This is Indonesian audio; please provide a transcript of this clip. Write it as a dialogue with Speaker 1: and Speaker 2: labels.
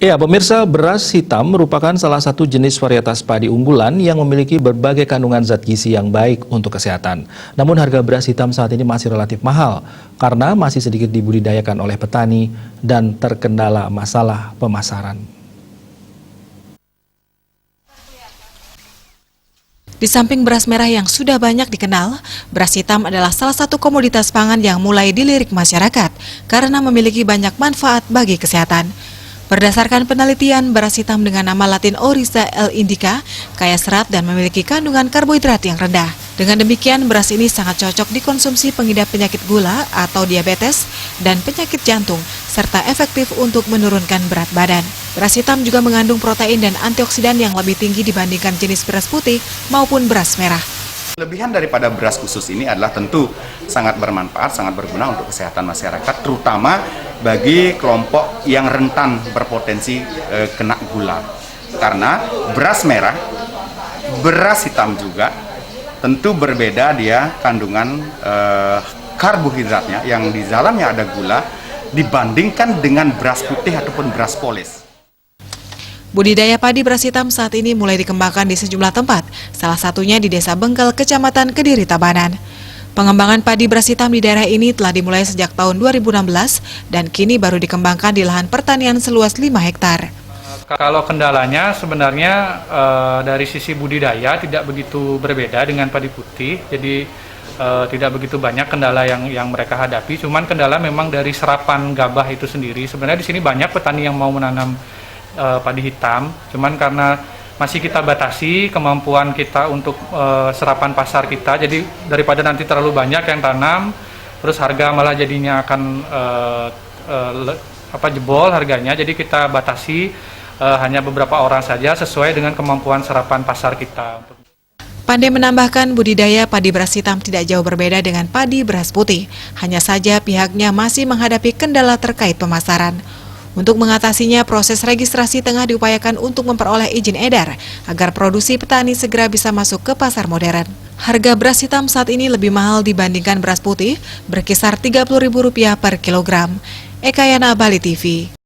Speaker 1: Ya, pemirsa, beras hitam merupakan salah satu jenis varietas padi unggulan yang memiliki berbagai kandungan zat gizi yang baik untuk kesehatan. Namun harga beras hitam saat ini masih relatif mahal karena masih sedikit dibudidayakan oleh petani dan terkendala masalah pemasaran.
Speaker 2: Di samping beras merah yang sudah banyak dikenal, beras hitam adalah salah satu komoditas pangan yang mulai dilirik masyarakat karena memiliki banyak manfaat bagi kesehatan. Berdasarkan penelitian, beras hitam dengan nama latin Oryza L. indica kaya serat dan memiliki kandungan karbohidrat yang rendah. Dengan demikian, beras ini sangat cocok dikonsumsi pengidap penyakit gula atau diabetes dan penyakit jantung, serta efektif untuk menurunkan berat badan. Beras hitam juga mengandung protein dan antioksidan yang lebih tinggi dibandingkan jenis beras putih maupun beras merah.
Speaker 3: Kelebihan daripada beras khusus ini adalah tentu sangat bermanfaat, sangat berguna untuk kesehatan masyarakat, terutama bagi kelompok yang rentan berpotensi kena gula. Karena beras merah, beras hitam juga tentu berbeda dia kandungan karbohidratnya yang di dalamnya ada gula dibandingkan dengan beras putih ataupun beras polis.
Speaker 2: Budidaya padi beras hitam saat ini mulai dikembangkan di sejumlah tempat, salah satunya di Desa Bengkel, Kecamatan Kediri, Tabanan. Pengembangan padi beras hitam di daerah ini telah dimulai sejak tahun 2016 dan kini baru dikembangkan di lahan pertanian seluas 5 hektar.
Speaker 4: Kalau kendalanya sebenarnya dari sisi budidaya tidak begitu berbeda dengan padi putih, jadi tidak begitu banyak kendala yang mereka hadapi. Cuman kendala memang dari serapan gabah itu sendiri. Sebenarnya di sini banyak petani yang mau menanam padi hitam, cuman karena masih kita batasi kemampuan kita untuk serapan pasar kita, jadi daripada nanti terlalu banyak yang tanam, terus harga malah jadinya akan jebol harganya, jadi kita batasi hanya beberapa orang saja sesuai dengan kemampuan serapan pasar kita.
Speaker 2: Pandey menambahkan budidaya padi beras hitam tidak jauh berbeda dengan padi beras putih, hanya saja pihaknya masih menghadapi kendala terkait pemasaran. Untuk mengatasinya, proses registrasi tengah diupayakan untuk memperoleh izin edar agar produksi petani segera bisa masuk ke pasar modern. Harga beras hitam saat ini lebih mahal dibandingkan beras putih, berkisar Rp30.000 per kilogram. Eka Yana, Bali TV.